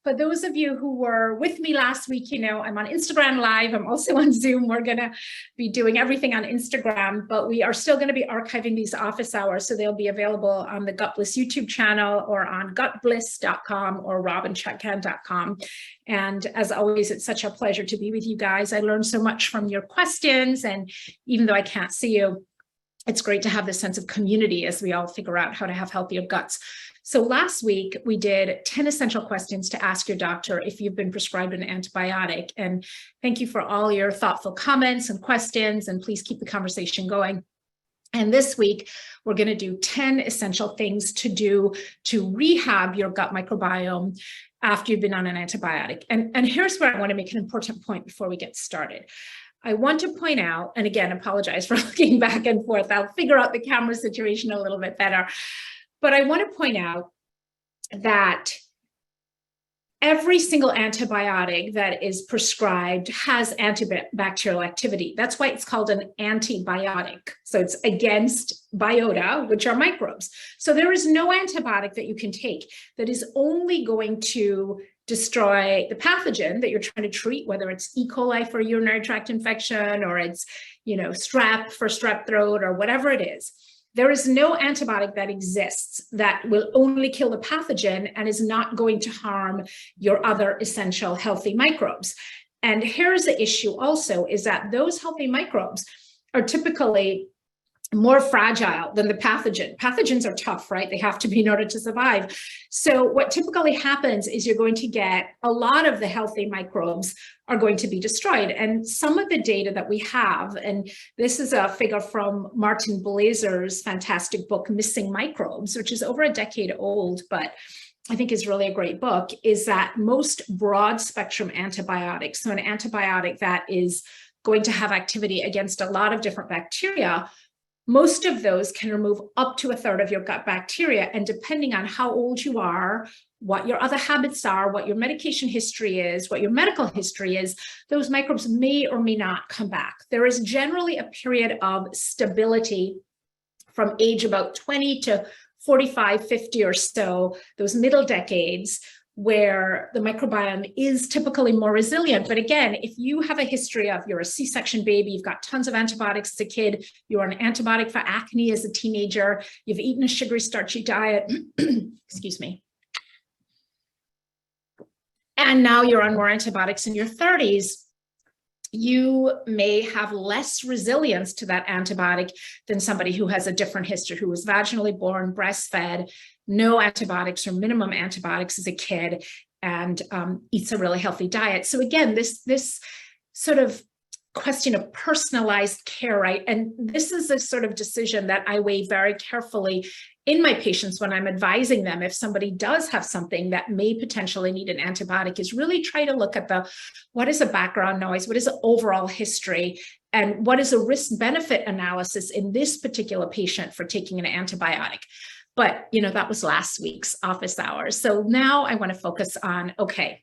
For those of you who were with me last week, you know, I'm on Instagram Live. I'm also on Zoom. We're going to be doing everything on Instagram, but we are still going to be archiving these office hours. So they'll be available on the Gut Bliss YouTube channel or on gutbliss.com or robinchutkan.com. And as always, it's such a pleasure to be with you guys. I learned so much from your questions. And even though I can't see you, it's great to have this sense of community as we all figure out how to have healthier guts. So last week, we did 10 essential questions to ask your doctor if you've been prescribed an antibiotic. And thank you for all your thoughtful comments and questions, and please keep the conversation going. And this week, we're going to do 10 essential things to do to rehab your gut microbiome after you've been on an antibiotic. And here's where I want to make an important point before we get started. I want to point out, and again, apologize for looking back and forth. I'll figure out the camera situation a little bit better. But I want to point out that every single antibiotic that is prescribed has antibacterial activity. That's why it's called an antibiotic. So it's against biota, which are microbes. So there is no antibiotic that you can take that is only going to destroy the pathogen that you're trying to treat, whether it's E. coli for urinary tract infection or it's, strep for strep throat or whatever it is. There is no antibiotic that exists that will only kill the pathogen and is not going to harm your other essential healthy microbes. And here's the issue also is that those healthy microbes are typically more fragile than the pathogen. Pathogens are tough, right? They have to be in order to survive. So what typically happens is you're going to get a lot of the healthy microbes are going to be destroyed. And some of the data that we have, and this is a figure from Martin Blazer's fantastic book, Missing Microbes, which is over a decade old, but I think is really a great book, is that most broad spectrum antibiotics, so an antibiotic that is going to have activity against a lot of different bacteria, most of those can remove up to a third of your gut bacteria. And depending on how old you are, what your other habits are, what your medication history is, what your medical history is, those microbes may or may not come back. There is generally a period of stability from age about 20 to 45, 50 or so, those middle decades, where the microbiome is typically more resilient. But again, if you have a history of you're a C-section baby, you've got tons of antibiotics as a kid, you're on an antibiotic for acne as a teenager, you've eaten a sugary, starchy diet, excuse me, and now you're on more antibiotics in your 30s, you may have less resilience to that antibiotic than somebody who has a different history, who was vaginally born, breastfed, no antibiotics or minimum antibiotics as a kid, and eats a really healthy diet. So again, this sort of question of personalized care, right? And this is a sort of decision that I weigh very carefully in my patients when I'm advising them. If somebody does have something that may potentially need an antibiotic, is really try to look at what is the background noise, what is the overall history, and what is a risk-benefit analysis in this particular patient for taking an antibiotic. But, that was last week's office hours. So now I want to focus on, okay,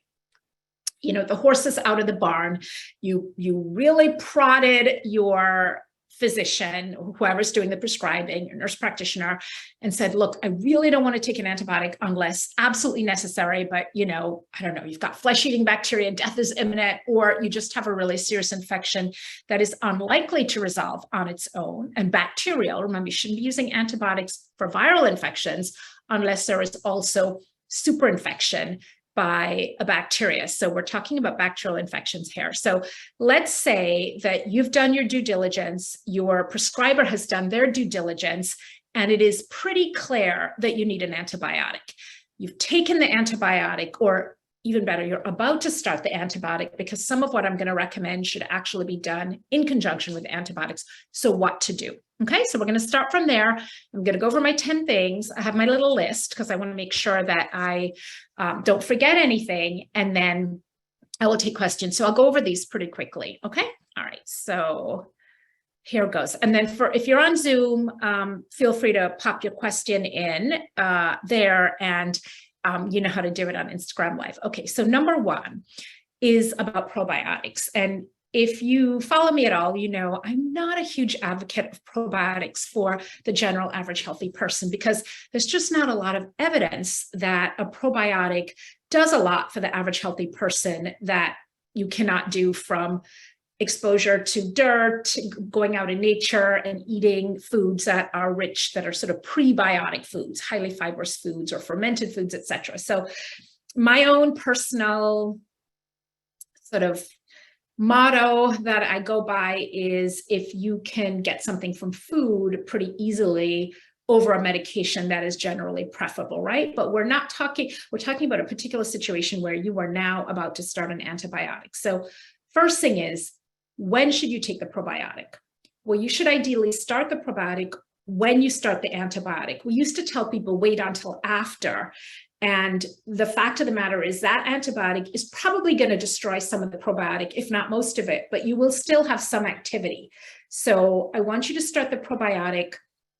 the horse is out of the barn. You really prodded your physician, whoever's doing the prescribing, your nurse practitioner, and said, look, I really don't want to take an antibiotic unless absolutely necessary, but, I don't know, you've got flesh-eating bacteria, death is imminent, or you just have a really serious infection that is unlikely to resolve on its own, and bacterial. Remember, you shouldn't be using antibiotics for viral infections unless there is also superinfection by a bacteria. So we're talking about bacterial infections here. So let's say that you've done your due diligence, your prescriber has done their due diligence, and it is pretty clear that you need an antibiotic. You've taken the antibiotic, or even better, you're about to start the antibiotic, because some of what I'm going to recommend should actually be done in conjunction with antibiotics. So what to do? Okay, so we're going to start from there. I'm going to go over my 10 things. I have my little list because I want to make sure that I don't forget anything, and then I will take questions. So I'll go over these pretty quickly. Okay, all right, so here goes. And then if you're on Zoom, feel free to pop your question in there, and you know how to do it on Instagram Live. Okay, so number one is about probiotics. And if you follow me at all, you know I'm not a huge advocate of probiotics for the general average healthy person, because there's just not a lot of evidence that a probiotic does a lot for the average healthy person that you cannot do from exposure to dirt, going out in nature and eating foods that are rich, that are sort of prebiotic foods, highly fibrous foods or fermented foods, etc. So my own personal sort of motto that I go by is, if you can get something from food pretty easily over a medication, that is generally preferable, right? But we're talking about a particular situation where you are now about to start an antibiotic. So first thing is, when should you take the probiotic? Well, you should ideally start the probiotic when you start the antibiotic. We used to tell people wait until after. And the fact of the matter is that antibiotic is probably going to destroy some of the probiotic, if not most of it, but you will still have some activity. So I want you to start the probiotic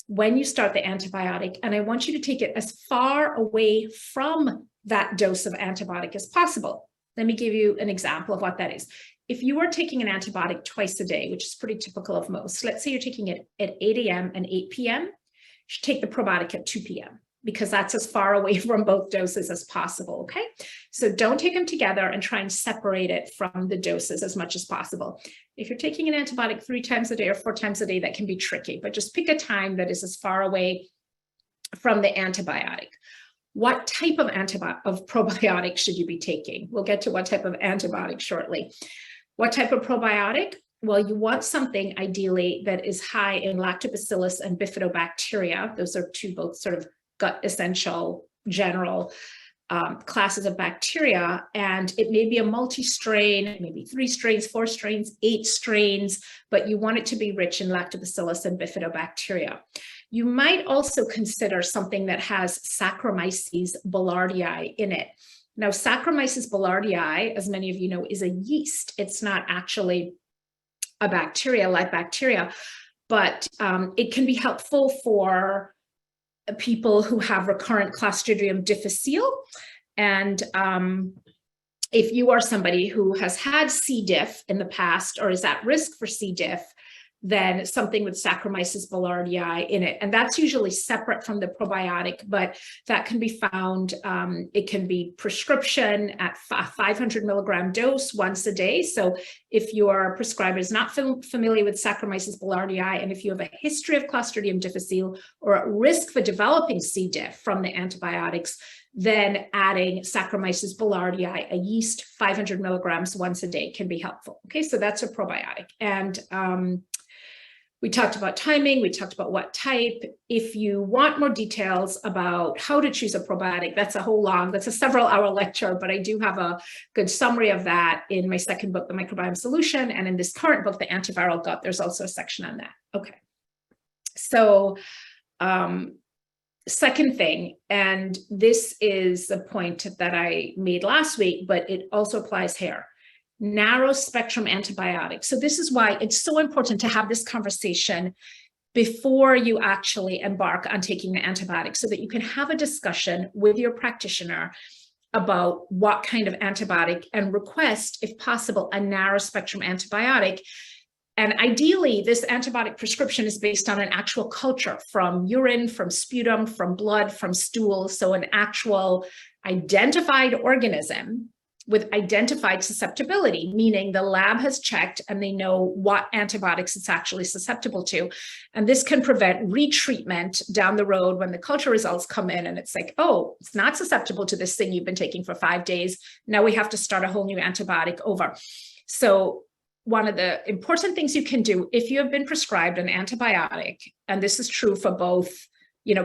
when you start the antibiotic, and I want you to take it as far away from that dose of antibiotic as possible. Let me give you an example of what that is. If you are taking an antibiotic twice a day, which is pretty typical of most, let's say you're taking it at 8 a.m. and 8 p.m., you should take the probiotic at 2 p.m. because that's as far away from both doses as possible, okay? So don't take them together and try and separate it from the doses as much as possible. If you're taking an antibiotic 3 times a day or 4 times a day, that can be tricky, but just pick a time that is as far away from the antibiotic. What type of probiotic should you be taking? We'll get to what type of antibiotic shortly. What type of probiotic? Well, you want something ideally that is high in lactobacillus and bifidobacteria. Those are two both sort of gut essential general classes of bacteria. And it may be a multi-strain, maybe 3 strains, 4 strains, 8 strains, but you want it to be rich in lactobacillus and bifidobacteria. You might also consider something that has Saccharomyces boulardii in it. Now, Saccharomyces boulardii, as many of you know, is a yeast. It's not actually a bacteria, live bacteria, but it can be helpful for people who have recurrent Clostridium difficile. And if you are somebody who has had C. diff in the past or is at risk for C. diff, then something with Saccharomyces boulardii in it. And that's usually separate from the probiotic, but that can be found, it can be prescription at 500 milligram dose once a day. So if your prescriber is not familiar with Saccharomyces boulardii, and if you have a history of Clostridium difficile or at risk for developing C. diff from the antibiotics, then adding Saccharomyces boulardii, a yeast, 500 milligrams once a day can be helpful. Okay, so that's a probiotic. And we talked about timing, we talked about what type. If you want more details about how to choose a probiotic, that's a several-hour lecture, but I do have a good summary of that in my second book, The Microbiome Solution, and in this current book, The Antiviral Gut, there's also a section on that. Okay, so second thing, and this is the point that I made last week, but it also applies here. Narrow spectrum antibiotics. So this is why it's so important to have this conversation before you actually embark on taking the antibiotic, so that you can have a discussion with your practitioner about what kind of antibiotic, and request, if possible, a narrow spectrum antibiotic. And ideally, this antibiotic prescription is based on an actual culture from urine, from sputum, from blood, from stool. So an actual identified organism with identified susceptibility, meaning the lab has checked and they know what antibiotics it's actually susceptible to. And this can prevent retreatment down the road when the culture results come in and it's like, oh, it's not susceptible to this thing you've been taking for 5 days. Now we have to start a whole new antibiotic over. So one of the important things you can do if you have been prescribed an antibiotic, and this is true for both,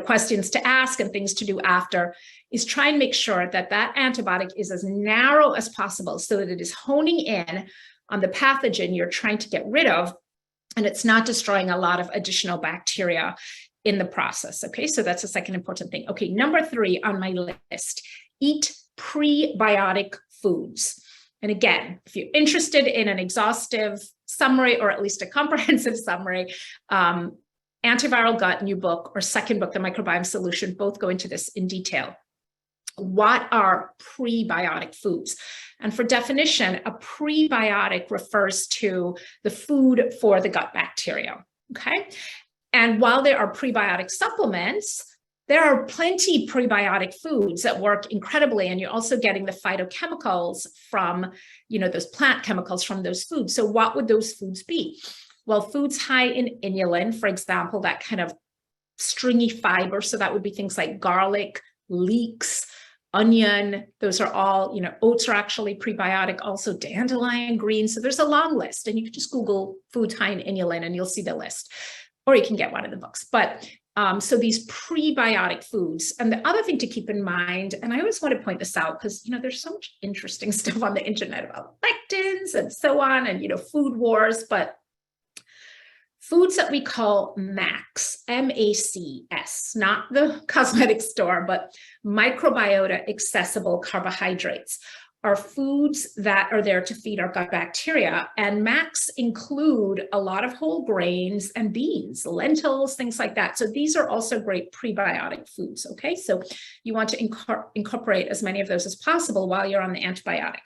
questions to ask and things to do after, is try and make sure that that antibiotic is as narrow as possible so that it is honing in on the pathogen you're trying to get rid of, and it's not destroying a lot of additional bacteria in the process. Okay, so that's the second important thing. Okay, number 3 on my list, eat prebiotic foods. And again, if you're interested in an exhaustive summary, or at least a comprehensive summary, Antiviral Gut, new book, or second book, The Microbiome Solution, both go into this in detail. What are prebiotic foods? And for definition, a prebiotic refers to the food for the gut bacteria, okay? And while there are prebiotic supplements, there are plenty prebiotic foods that work incredibly, and you're also getting the phytochemicals from, those plant chemicals from those foods. So what would those foods be? Well, foods high in inulin, for example, that kind of stringy fiber. So that would be things like garlic, leeks, onion. Those are all, oats are actually prebiotic, also dandelion green. So there's a long list, and you can just Google foods high in inulin and you'll see the list, or you can get one of the books. But so these prebiotic foods. And the other thing to keep in mind, and I always want to point this out because, there's so much interesting stuff on the internet about lectins and so on, and, food wars, but foods that we call MACs, M-A-C-S, not the cosmetic store, but microbiota accessible carbohydrates, are foods that are there to feed our gut bacteria. And MACs include a lot of whole grains and beans, lentils, things like that. So these are also great prebiotic foods, okay? So you want to incorporate as many of those as possible while you're on the antibiotic.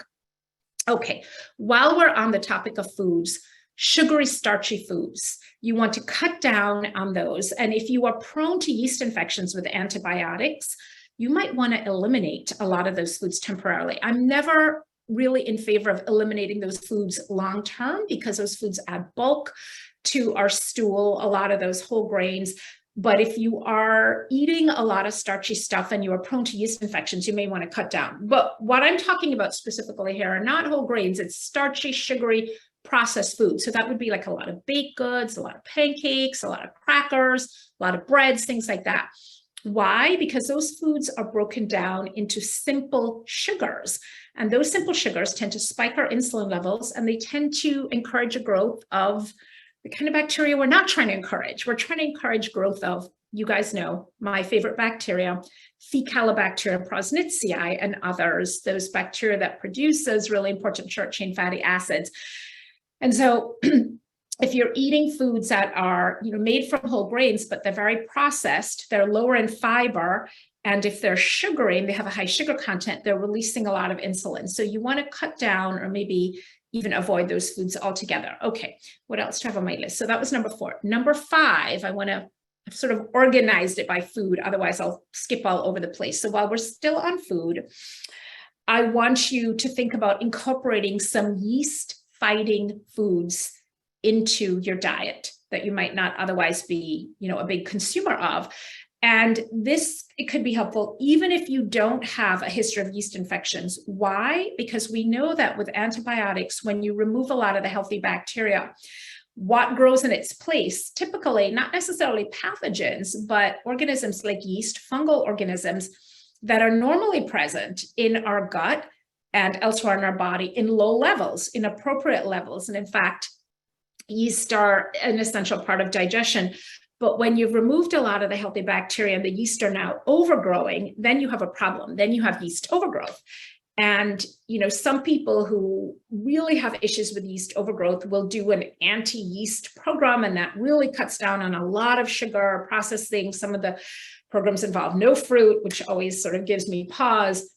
Okay, while we're on the topic of foods, sugary, starchy foods, you want to cut down on those. And if you are prone to yeast infections with antibiotics, you might want to eliminate a lot of those foods temporarily. I'm never really in favor of eliminating those foods long-term because those foods add bulk to our stool, a lot of those whole grains. But if you are eating a lot of starchy stuff and you are prone to yeast infections, you may want to cut down. But what I'm talking about specifically here are not whole grains, it's starchy, sugary, processed food. So that would be like a lot of baked goods, a lot of pancakes, a lot of crackers, a lot of breads, things like that. Why? Because those foods are broken down into simple sugars. And those simple sugars tend to spike our insulin levels, and they tend to encourage a growth of the kind of bacteria we're not trying to encourage. We're trying to encourage growth of, you guys know, my favorite bacteria, Faecalibacterium prausnitzii and others, those bacteria that produce those really important short-chain fatty acids. And so if you're eating foods that are, made from whole grains, but they're very processed, they're lower in fiber, and if they're sugary and they have a high sugar content, they're releasing a lot of insulin. So you want to cut down or maybe even avoid those foods altogether. Okay, what else do I have on my list? So that was number 4. Number 5, I've sort of organized it by food, otherwise I'll skip all over the place. So while we're still on food, I want you to think about incorporating some yeast-fighting foods into your diet that you might not otherwise be, a big consumer of. And it could be helpful even if you don't have a history of yeast infections. Why? Because we know that with antibiotics, when you remove a lot of the healthy bacteria, what grows in its place, typically not necessarily pathogens, but organisms like yeast, fungal organisms that are normally present in our gut and elsewhere in our body in low levels, in appropriate levels. And in fact, yeast are an essential part of digestion. But when you've removed a lot of the healthy bacteria and the yeast are now overgrowing, then you have a problem. Then you have yeast overgrowth. And, some people who really have issues with yeast overgrowth will do an anti-yeast program, and that really cuts down on a lot of sugar, processed things. Some of the programs involve no fruit, which always sort of gives me pause.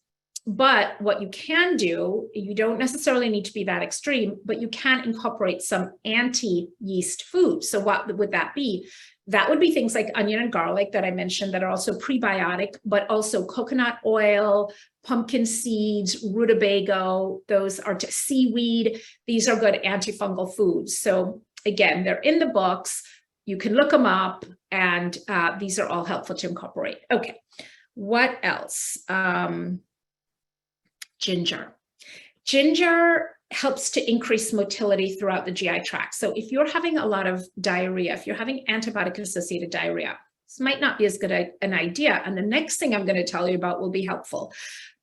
But what you can do, you don't necessarily need to be that extreme, but you can incorporate some anti-yeast foods. So what would that be? That would be things like onion and garlic that I mentioned that are also prebiotic, but also coconut oil, pumpkin seeds, rutabaga, those are seaweed. These are good antifungal foods. So again, they're in the books. You can look them up, and these are all helpful to incorporate. Okay, what else? Ginger. Ginger helps to increase motility throughout the GI tract. So if you're having a lot of diarrhea, if you're having antibiotic-associated diarrhea, this might not be as good an idea. And the next thing I'm going to tell you about will be helpful.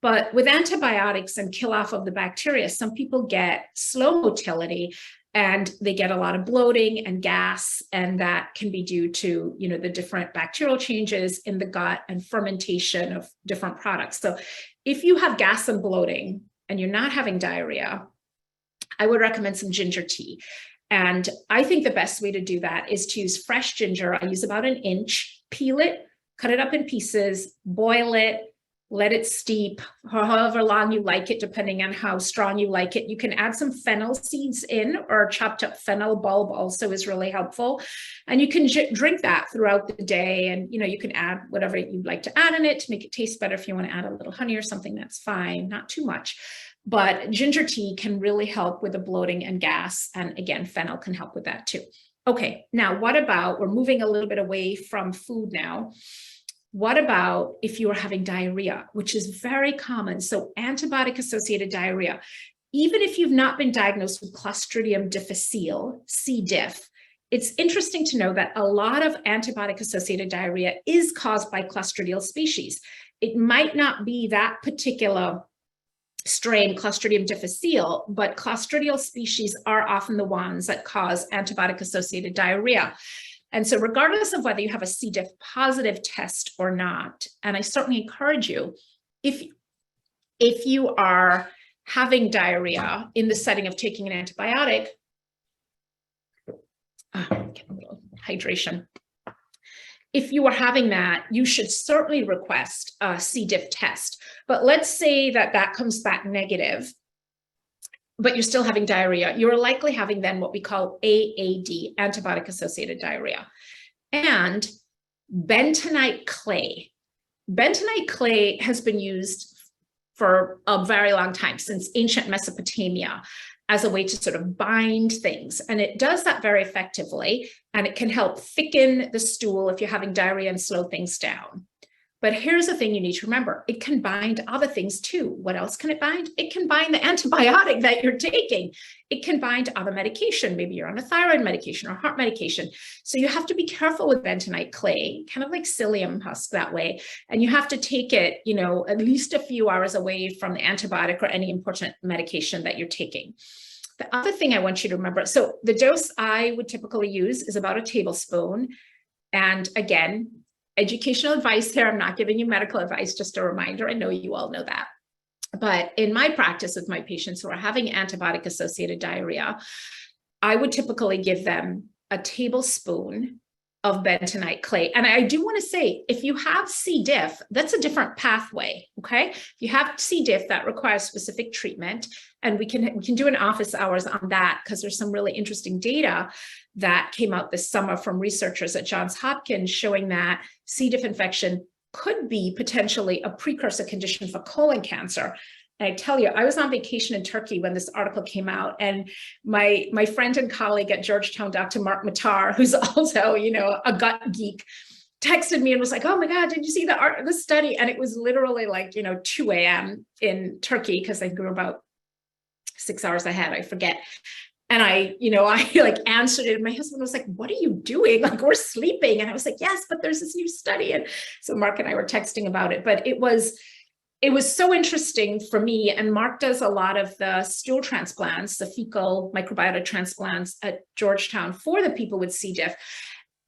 But with antibiotics and kill off of the bacteria, some people get slow motility and they get a lot of bloating and gas, and that can be due to, the different bacterial changes in the gut and fermentation of different products. So if you have gas and bloating and you're not having diarrhea, I would recommend some ginger tea. And I think the best way to do that is to use fresh ginger. I use about an inch, peel it, cut it up in pieces, boil it, let it steep for however long you like it, depending on how strong you like it. You can add some fennel seeds in, or chopped up fennel bulb also is really helpful. And you can drink that throughout the day. And, you know, you can add whatever you'd like to add in it to make it taste better. If you want to add a little honey or something, that's fine, not too much. But ginger tea can really help with the bloating and gas. And again, fennel can help with that too. Okay, now what about, we're moving a little bit away from food now. What about if you are having diarrhea, which is very common? So antibiotic-associated diarrhea, even if you've not been diagnosed with Clostridium difficile, C. diff, it's interesting to know that a lot of antibiotic-associated diarrhea is caused by Clostridial species. It might not be that particular strain, Clostridium difficile, but Clostridial species are often the ones that cause antibiotic-associated diarrhea. And so regardless of whether you have a C. diff positive test or not, and I certainly encourage you, if you are having diarrhea in the setting of taking an antibiotic, get a little hydration. If you are having that, you should certainly request a C. diff test. But let's say that that comes back negative, but you're still having diarrhea. You're likely having then what we call AAD, antibiotic-associated diarrhea. And bentonite clay. Bentonite clay has been used for a very long time, since ancient Mesopotamia, as a way to sort of bind things. And it does that very effectively, and it can help thicken the stool if you're having diarrhea and slow things down. But here's the thing you need to remember. It can bind other things too. What else can it bind? It can bind the antibiotic that you're taking. It can bind other medication. Maybe you're on a thyroid medication or heart medication. So you have to be careful with bentonite clay, kind of like psyllium husk that way. And you have to take it, you know, at least a few hours away from the antibiotic or any important medication that you're taking. The other thing I want you to remember, so the dose I would typically use is about a tablespoon. And again, educational advice here. I'm not giving you medical advice, just a reminder. I know you all know that. But in my practice with my patients who are having antibiotic-associated diarrhea, I would typically give them a tablespoon of bentonite clay. And I do want to say, if you have C. diff, that's a different pathway, okay? If you have C. diff, that requires specific treatment, and we can do an office hours on that, because there's some really interesting data that came out this summer from researchers at Johns Hopkins showing that C. diff infection could be potentially a precursor condition for colon cancer. And I tell you, I was on vacation in Turkey when this article came out, and my friend and colleague at Georgetown, Dr. Mark Matar, who's also, you know, a gut geek, texted me and was like, "Oh my God, did you see the study?" And it was literally like, you know, 2 a.m. in Turkey, because I grew about 6 hours ahead, I forget. And I like answered it. And my husband was like, "What are you doing? Like, we're sleeping." And I was like, "Yes, but there's this new study." And so Mark and I were texting about it, but it was so interesting for me. And Mark does a lot of the stool transplants, the fecal microbiota transplants at Georgetown for the people with C. diff.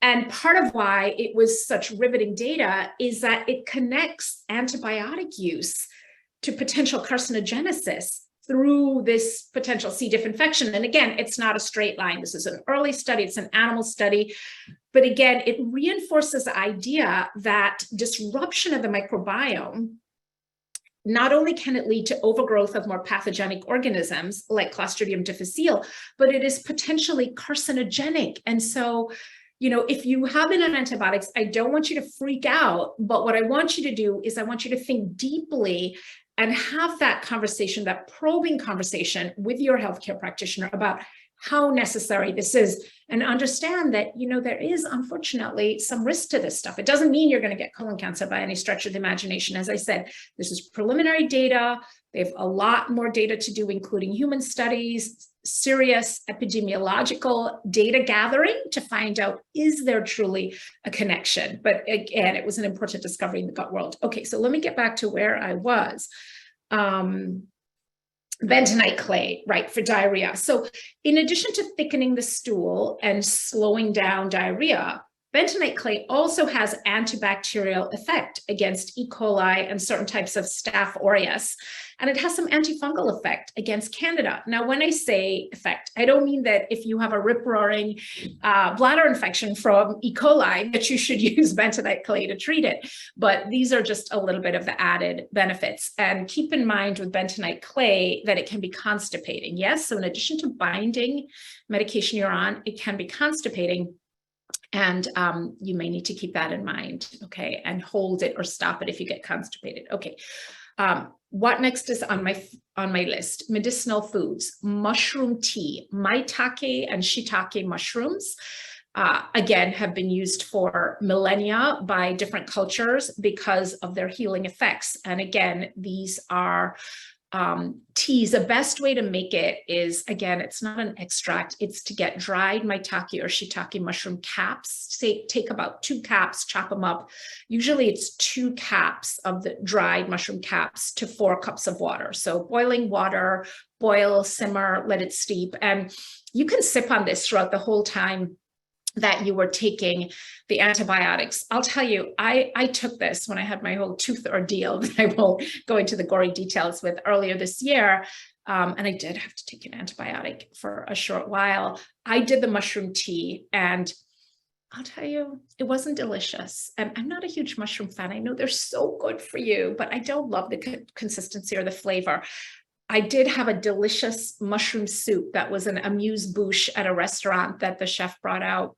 And part of why it was such riveting data is that it connects antibiotic use to potential carcinogenesis through this potential C. diff infection. And again, it's not a straight line. This is an early study, it's an animal study. But again, it reinforces the idea that disruption of the microbiome, not only can it lead to overgrowth of more pathogenic organisms like Clostridium difficile, but it is potentially carcinogenic. And so, you know, if you have been on antibiotics, I don't want you to freak out, but what I want you to do is I want you to think deeply and have that conversation, that probing conversation with your healthcare practitioner about how necessary this is, and understand that, you know, there is unfortunately some risk to this stuff. It doesn't mean you're going to get colon cancer by any stretch of the imagination. As I said, this is preliminary data. They have a lot more data to do, including human studies, serious epidemiological data gathering to find out, is there truly a connection? But again, it was an important discovery in the gut world. Okay, so let me get back to where I was. Bentonite clay, right, for diarrhea. So in addition to thickening the stool and slowing down diarrhea, Bentonite clay also has antibacterial effect against E. coli and certain types of Staph aureus, and it has some antifungal effect against Candida. Now, when I say effect, I don't mean that if you have a rip-roaring bladder infection from E. coli that you should use bentonite clay to treat it, but these are just a little bit of the added benefits. And keep in mind with bentonite clay that it can be constipating. Yes, so in addition to binding medication you're on, it can be constipating. And you may need to keep that in mind, okay, and hold it or stop it if you get constipated. Okay, what next is on my list? Medicinal foods, mushroom tea, Maitake and Shiitake mushrooms. Again, have been used for millennia by different cultures because of their healing effects. And again, these are teas. The best way to make it is, again, it's not an extract, it's to get dried Maitake or Shiitake mushroom caps. Say, take about 2 caps, chop them up. Usually it's 2 caps of the dried mushroom caps to 4 cups of water. So boiling water, boil, simmer, let it steep. And you can sip on this throughout the whole time that you were taking the antibiotics. I'll tell you, I took this when I had my whole tooth ordeal that I won't go into the gory details with earlier this year. And I did have to take an antibiotic for a short while. I did the mushroom tea, and I'll tell you, it wasn't delicious. And I'm not a huge mushroom fan. I know they're so good for you, but I don't love the consistency or the flavor. I did have a delicious mushroom soup that was an amuse-bouche at a restaurant that the chef brought out.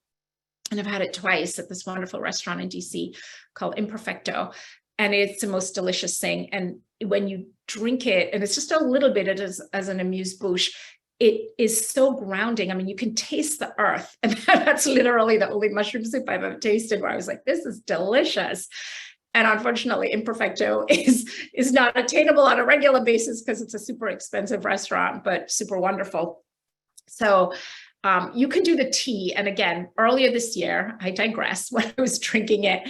And I've had it twice at this wonderful restaurant in DC called Imperfecto. And it's the most delicious thing. And when you drink it, and it's just a little bit as an amuse-bouche, it is so grounding. I mean, you can taste the earth. And that's literally the only mushroom soup I've ever tasted where I was like, this is delicious. And unfortunately, Imperfecto is not attainable on a regular basis because it's a super expensive restaurant, but super wonderful. So you can do the tea. And again, earlier this year, I digress, when I was drinking it,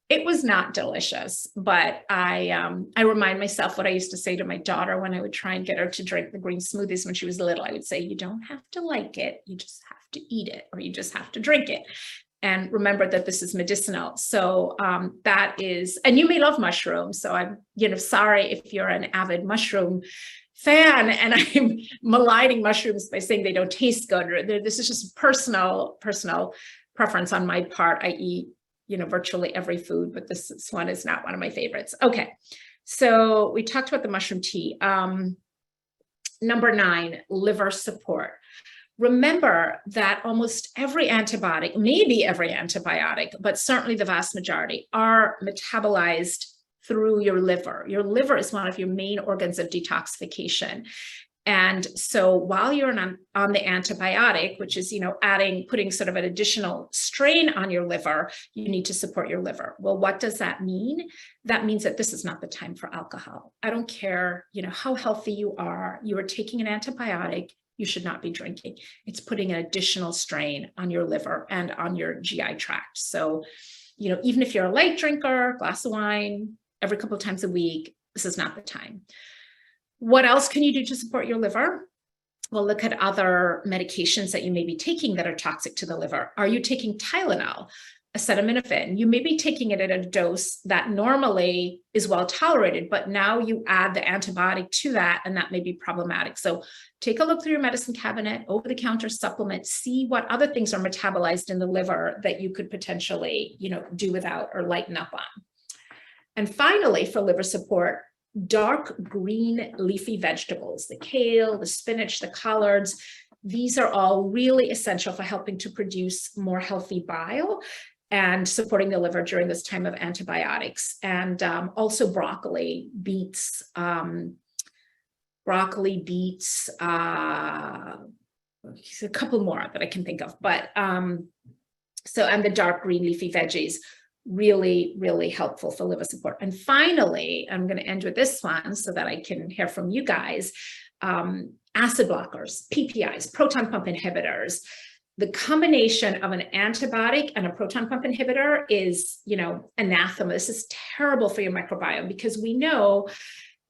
it was not delicious, but I remind myself what I used to say to my daughter when I would try and get her to drink the green smoothies when she was little. I would say, you don't have to like it, you just have to eat it, or you just have to drink it. And remember that this is medicinal. So that is, and you may love mushrooms. So I'm, sorry if you're an avid mushroom fan and I'm maligning mushrooms by saying they don't taste good. This is just personal preference on my part. I eat, virtually every food, but this one is not one of my favorites. Okay. So we talked about the mushroom tea. Number 9, liver support. Remember that almost every antibiotic, maybe every antibiotic, but certainly the vast majority are metabolized through your liver. Your liver is one of your main organs of detoxification. And so while you're on the antibiotic, which is, putting sort of an additional strain on your liver, you need to support your liver. Well, what does that mean? That means that this is not the time for alcohol. I don't care, how healthy you are taking an antibiotic, you should not be drinking. It's putting an additional strain on your liver and on your GI tract. So, even if you're a light drinker, glass of wine, every couple of times a week, this is not the time. What else can you do to support your liver? Well, look at other medications that you may be taking that are toxic to the liver. Are you taking Tylenol, acetaminophen? You may be taking it at a dose that normally is well tolerated, but now you add the antibiotic to that, and that may be problematic. So take a look through your medicine cabinet, over-the-counter supplements, see what other things are metabolized in the liver that you could potentially, do without or lighten up on. And finally, for liver support, dark green leafy vegetables, the kale, the spinach, the collards, these are all really essential for helping to produce more healthy bile and supporting the liver during this time of antibiotics. And also broccoli, beets, a couple more that I can think of, but and the dark green leafy veggies, really, really helpful for liver support. And finally, I'm going to end with this one so that I can hear from you guys. Acid blockers, PPIs, proton pump inhibitors. The combination of an antibiotic and a proton pump inhibitor is, anathema. This is terrible for your microbiome because we know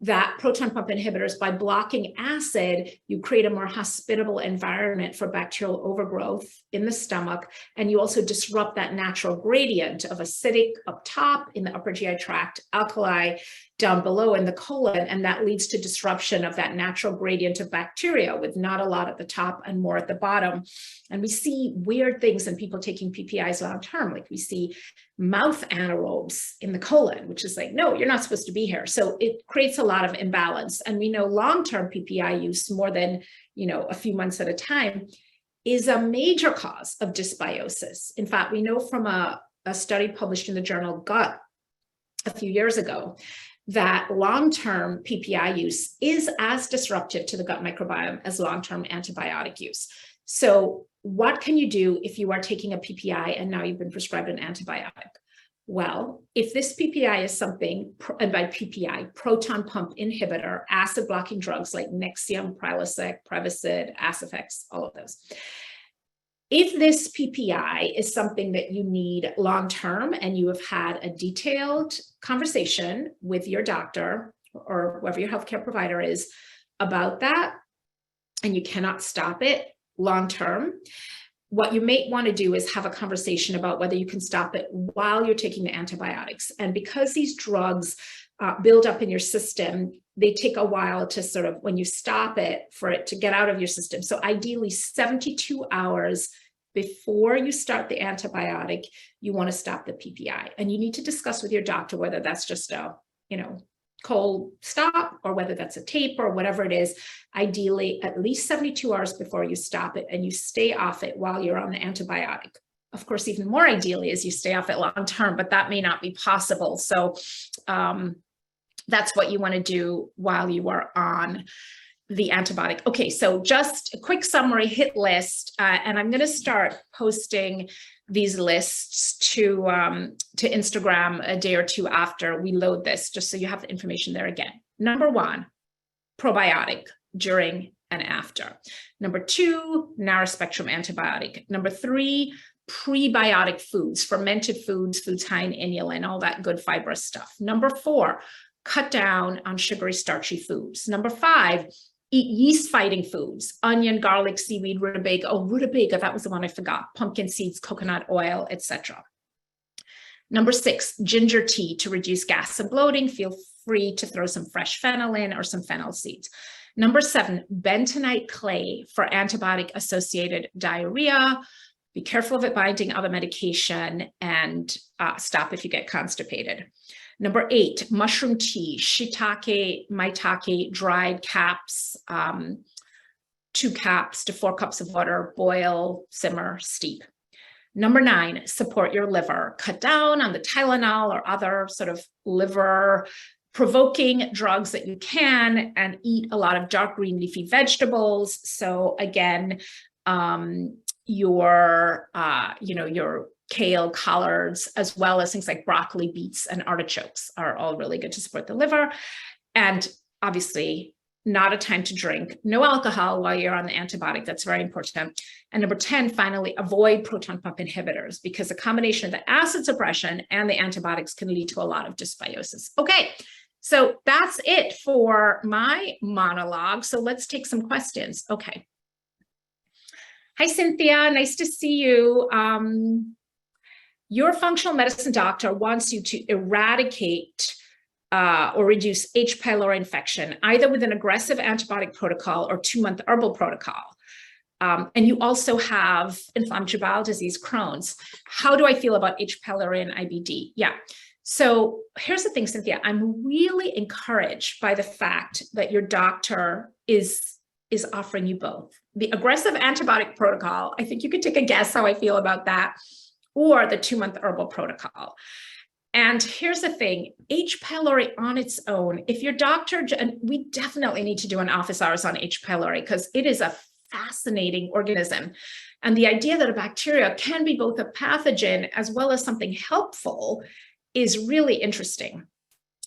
that proton pump inhibitors, by blocking acid, you create a more hospitable environment for bacterial overgrowth in the stomach. And you also disrupt that natural gradient of acidic up top in the upper GI tract, alkali down below in the colon. And that leads to disruption of that natural gradient of bacteria with not a lot at the top and more at the bottom. And we see weird things in people taking PPIs long term, like we see mouth anaerobes in the colon, which is like, no, you're not supposed to be here. So it creates a lot of imbalance. And we know long-term PPI use, more than, a few months at a time, is a major cause of dysbiosis. In fact, we know from a study published in the journal Gut a few years ago that long-term PPI use is as disruptive to the gut microbiome as long-term antibiotic use. So what can you do if you are taking a PPI and now you've been prescribed an antibiotic? Well, if this PPI is something, and by PPI, proton pump inhibitor, acid blocking drugs like Nexium, Prilosec, Prevacid, Acifex, all of those. If this PPI is something that you need long-term and you have had a detailed conversation with your doctor or whoever your healthcare provider is about that, and you cannot stop it long-term, what you may want to do is have a conversation about whether you can stop it while you're taking the antibiotics. And because these drugs build up in your system, they take a while to sort of, when you stop it, for it to get out of your system. So ideally 72 hours before you start the antibiotic, you want to stop the PPI. And you need to discuss with your doctor whether that's just a, cold stop or whether that's a tape or whatever it is. Ideally, at least 72 hours before you stop it, and you stay off it while you're on the antibiotic. Of course, even more ideally is you stay off it long term, but that may not be possible. So that's what you want to do while you are on the antibiotic. Okay, so just a quick summary hit list, and I'm going to start posting these lists to Instagram a day or two after we load this, just so you have the information there again. Number 1, probiotic during and after. Number 2, narrow spectrum antibiotic. Number 3, prebiotic foods, fermented foods, foods high in inulin, all that good fibrous stuff. Number 4, cut down on sugary, starchy foods. Number 5, eat yeast-fighting foods, onion, garlic, seaweed, rutabaga. Oh, rutabaga, that was the one I forgot. Pumpkin seeds, coconut oil, etc. Number 6, ginger tea to reduce gas and bloating. Feel free to throw some fresh fennel in or some fennel seeds. Number 7, bentonite clay for antibiotic-associated diarrhea. Be careful of it binding other medication, and stop if you get constipated. Number 8, mushroom tea, shiitake, maitake, dried caps, 2 cups to 4 cups of water, boil, simmer, steep. Number 9, support your liver. Cut down on the Tylenol or other sort of liver provoking drugs that you can, and eat a lot of dark green leafy vegetables. So again, your kale, collards, as well as things like broccoli, beets, and artichokes are all really good to support the liver. And obviously, not a time to drink. No alcohol while you're on the antibiotic. That's very important. And number 10, finally, avoid proton pump inhibitors, because a combination of the acid suppression and the antibiotics can lead to a lot of dysbiosis. Okay, so that's it for my monologue. So let's take some questions. Okay. Hi, Cynthia. Nice to see you. Your functional medicine doctor wants you to eradicate or reduce H. pylori infection, either with an aggressive antibiotic protocol or 2-month herbal protocol. And you also have inflammatory bowel disease, Crohn's. How do I feel about H. pylori and IBD? Yeah. So here's the thing, Cynthia. I'm really encouraged by the fact that your doctor is offering you both. The aggressive antibiotic protocol, I think you could take a guess how I feel about that, or the 2-month herbal protocol. And here's the thing, H. pylori on its own, if your doctor, and we definitely need to do an office hours on H. pylori because it is a fascinating organism. And the idea that a bacteria can be both a pathogen as well as something helpful is really interesting.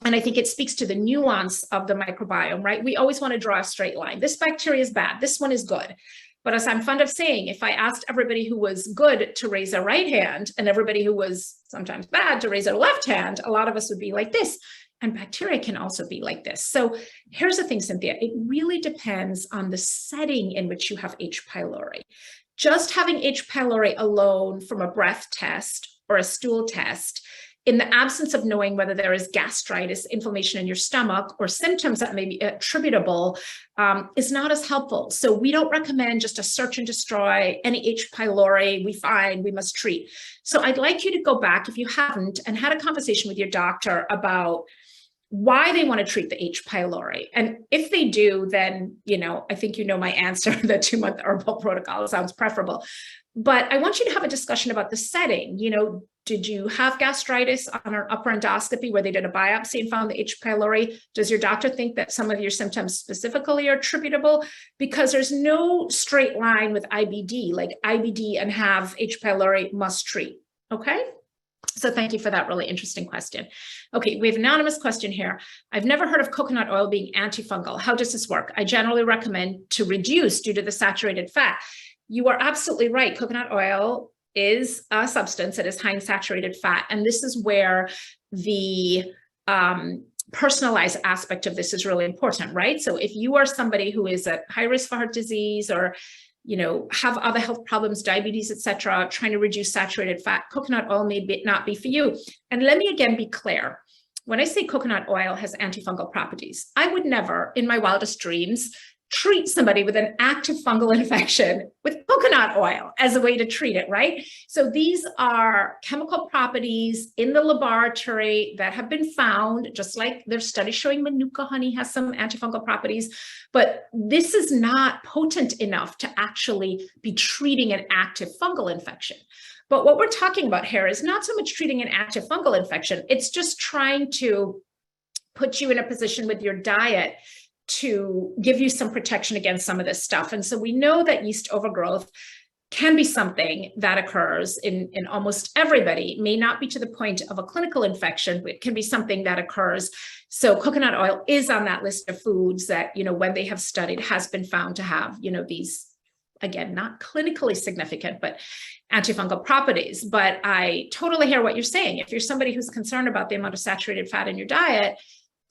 And I think it speaks to the nuance of the microbiome, right? We always want to draw a straight line. This bacteria is bad, this one is good. But as I'm fond of saying, if I asked everybody who was good to raise their right hand and everybody who was sometimes bad to raise their left hand, a lot of us would be like this. And bacteria can also be like this. So here's the thing, Cynthia, it really depends on the setting in which you have H. pylori. Just having H. pylori alone from a breath test or a stool test, in the absence of knowing whether there is gastritis, inflammation in your stomach, or symptoms that may be attributable, is not as helpful. So we don't recommend just a search and destroy any H. pylori we find, we must treat. So I'd like you to go back, if you haven't, and had a conversation with your doctor about why they want to treat the H. pylori. And if they do, then, I think you know my answer, the 2-month herbal protocol sounds preferable. But I want you to have a discussion about the setting. Did you have gastritis on an upper endoscopy where they did a biopsy and found the H. pylori? Does your doctor think that some of your symptoms specifically are attributable? Because there's no straight line with IBD, like IBD and have H. pylori must treat, okay? So thank you for that really interesting question. Okay, we have an anonymous question here. I've never heard of coconut oil being antifungal. How does this work? I generally recommend to reduce due to the saturated fat. You are absolutely right. Coconut oil is a substance that is high in saturated fat. And this is where the personalized aspect of this is really important, right? So if you are somebody who is at high risk for heart disease or have other health problems, diabetes, etc., trying to reduce saturated fat, coconut oil may not be for you. And let me again be clear. When I say coconut oil has antifungal properties, I would never, in my wildest dreams, treat somebody with an active fungal infection with coconut oil as a way to treat it, right? So these are chemical properties in the laboratory that have been found, just like there's studies showing Manuka honey has some antifungal properties, but this is not potent enough to actually be treating an active fungal infection. But what we're talking about here is not so much treating an active fungal infection, it's just trying to put you in a position with your diet to give you some protection against some of this stuff. And so we know that yeast overgrowth can be something that occurs in almost everybody. It may not be to the point of a clinical infection, but it can be something that occurs. So coconut oil is on that list of foods that, when they have studied, has been found to have, these, again, not clinically significant, but antifungal properties. But I totally hear what you're saying. If you're somebody who's concerned about the amount of saturated fat in your diet,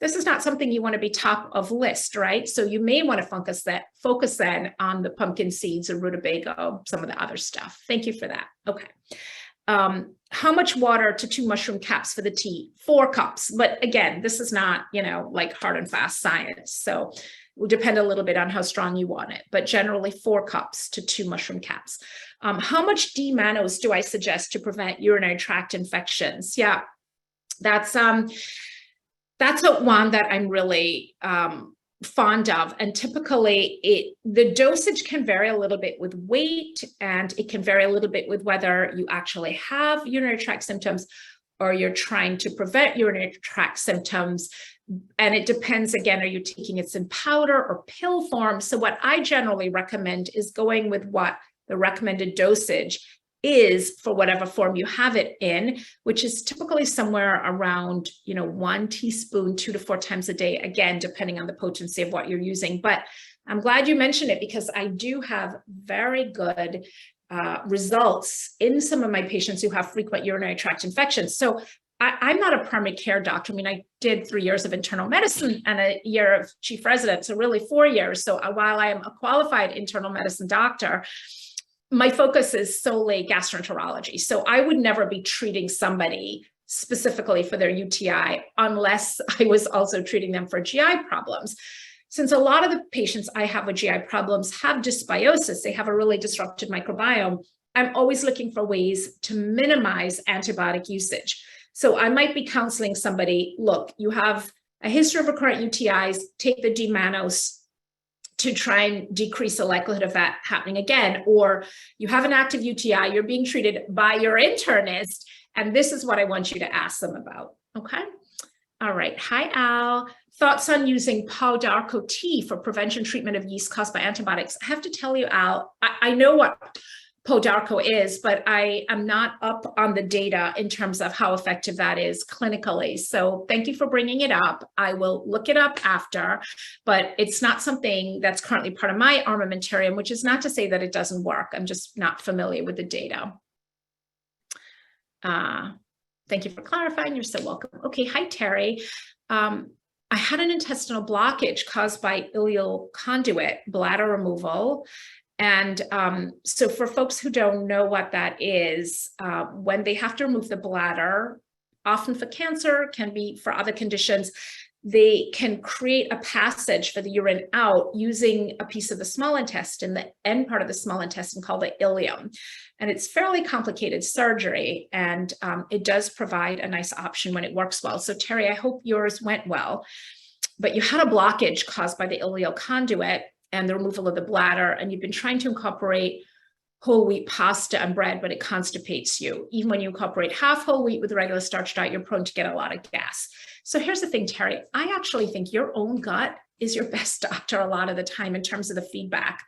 this is not something you want to be top of list, right? So you may want to focus then on the pumpkin seeds or rutabaga, some of the other stuff. Thank you for that. Okay. How much water to 2 mushroom caps for the tea? 4 cups. But again, this is not, like hard and fast science. So it will depend a little bit on how strong you want it, but generally 4 cups to 2 mushroom caps. How much D-mannose do I suggest to prevent urinary tract infections? Yeah, that's one that I'm really fond of. And typically the dosage can vary a little bit with weight, and it can vary a little bit with whether you actually have urinary tract symptoms or you're trying to prevent urinary tract symptoms. And it depends, again, are you taking it in powder or pill form? So what I generally recommend is going with what the recommended dosage is for whatever form you have it in, which is typically somewhere around, 1 teaspoon, 2 to 4 times a day, again, depending on the potency of what you're using. But I'm glad you mentioned it because I do have very good results in some of my patients who have frequent urinary tract infections. So I'm not a primary care doctor. I mean, I did 3 years of internal medicine and a year of chief resident, so really 4 years. So while I am a qualified internal medicine doctor, my focus is solely gastroenterology. So I would never be treating somebody specifically for their UTI unless I was also treating them for GI problems. Since a lot of the patients I have with GI problems have dysbiosis, they have a really disrupted microbiome, I'm always looking for ways to minimize antibiotic usage. So I might be counseling somebody, look, you have a history of recurrent UTIs, take the D-mannose to try and decrease the likelihood of that happening again, or you have an active UTI, you're being treated by your internist, and this is what I want you to ask them about, okay? All right, hi Al. Thoughts on using Probiotic tea for prevention treatment of yeast caused by antibiotics? I have to tell you, Al, I know what Probiotic is, but I am not up on the data in terms of how effective that is clinically. So thank you for bringing it up. I will look it up after, but it's not something that's currently part of my armamentarium, which is not to say that it doesn't work. I'm just not familiar with the data. Thank you for clarifying. You're so welcome. Okay, hi, Terry. I had an intestinal blockage caused by ileal conduit bladder removal. And so for folks who don't know what that is, when they have to remove the bladder, often for cancer, can be for other conditions, they can create a passage for the urine out using a piece of the small intestine, the end part of the small intestine called the ileum. And it's fairly complicated surgery, and it does provide a nice option when it works well. So Terry, I hope yours went well, but you had a blockage caused by the ileal conduit and the removal of the bladder, and you've been trying to incorporate whole wheat pasta and bread, but it constipates you. Even when you incorporate half whole wheat with a regular starch diet, you're prone to get a lot of gas. So here's the thing, Terry, I actually think your own gut is your best doctor a lot of the time in terms of the feedback.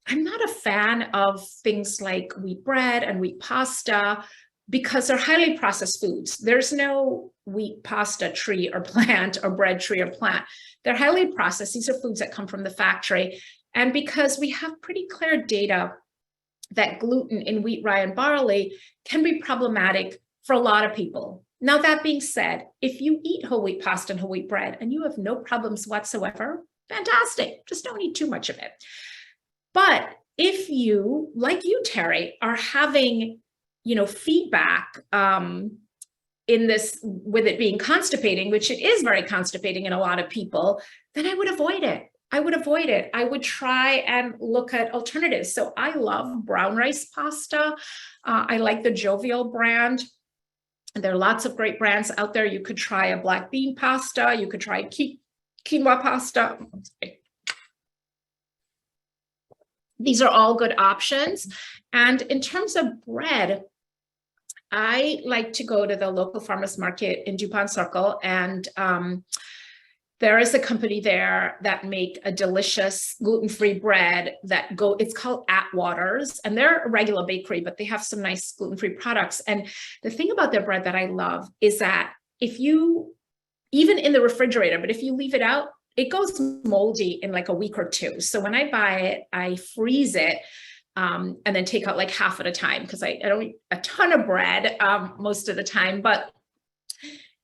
I'm not a fan of things like wheat bread and wheat pasta because they're highly processed foods. There's no wheat pasta tree or plant or bread tree or plant. They're highly processed. These are foods that come from the factory. And because we have pretty clear data that gluten in wheat, rye, and barley can be problematic for a lot of people. Now, that being said, if you eat whole wheat pasta and whole wheat bread and you have no problems whatsoever, fantastic. Just don't eat too much of it. But if you, like you, Terry, are having, feedback in this, with it being constipating, which it is very constipating in a lot of people, then I would avoid it. I would try and look at alternatives. So I love brown rice pasta. I like the Jovial brand. There are lots of great brands out there. You could try a black bean pasta. You could try quinoa pasta. These are all good options. And in terms of bread, I like to go to the local farmers market in DuPont Circle, and there is a company there that make a delicious gluten-free bread it's called Atwater's, and they're a regular bakery, but they have some nice gluten-free products. And the thing about their bread that I love is that even in the refrigerator, but if you leave it out, it goes moldy in like a week or two. So when I buy it, I freeze it and then take out like half at a time, because I don't eat a ton of bread most of the time,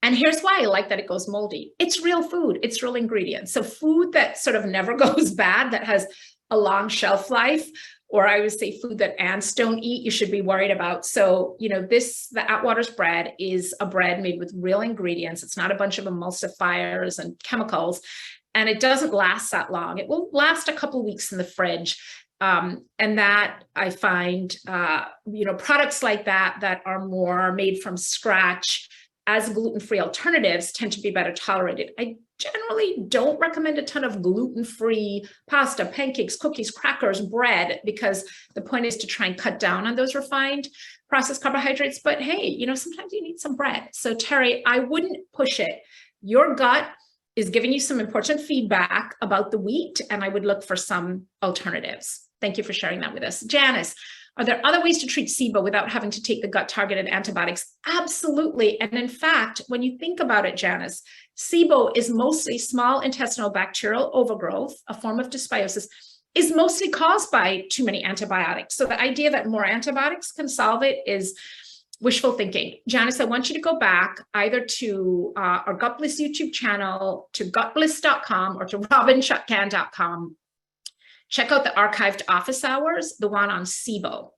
and here's why I like that it goes moldy. It's real food. It's real ingredients. So food that sort of never goes bad, that has a long shelf life, or I would say food that ants don't eat, you should be worried about. So, the Atwater's bread is a bread made with real ingredients. It's not a bunch of emulsifiers and chemicals, and it doesn't last that long. It will last a couple of weeks in the fridge. And that I find, products like that are more made from scratch as gluten-free alternatives tend to be better tolerated. I generally don't recommend a ton of gluten-free pasta, pancakes, cookies, crackers, bread, because the point is to try and cut down on those refined processed carbohydrates. But hey, sometimes you need some bread. So Terry, I wouldn't push it. Your gut is giving you some important feedback about the wheat, and I would look for some alternatives. Thank you for sharing that with us. Janice, are there other ways to treat SIBO without having to take the gut-targeted antibiotics? Absolutely. And in fact, when you think about it, Janice, SIBO is mostly small intestinal bacterial overgrowth, a form of dysbiosis, is mostly caused by too many antibiotics. So the idea that more antibiotics can solve it is wishful thinking. Janice, I want you to go back either to our Gut Bliss YouTube channel, to gutbliss.com, or to robinchutkan.com. Check out the archived office hours, the one on SIBO.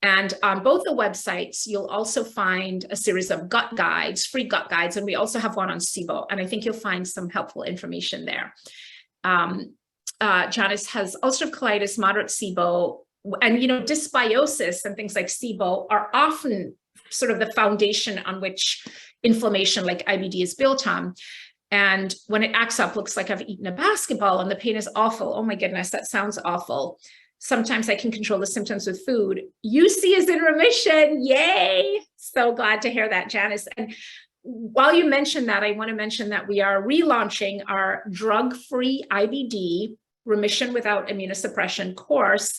And on both the websites, you'll also find a series of gut guides, free gut guides, and we also have one on SIBO. And I think you'll find some helpful information there. Janice has ulcerative colitis, moderate SIBO, and dysbiosis and things like SIBO are often sort of the foundation on which inflammation like IBD is built on. And when it acts up, looks like I've eaten a basketball and the pain is awful. Oh my goodness, that sounds awful. Sometimes I can control the symptoms with food. UC is in remission. Yay. So glad to hear that, Janice. And while you mentioned that, I want to mention that we are relaunching our drug-free IBD Remission without Immunosuppression course.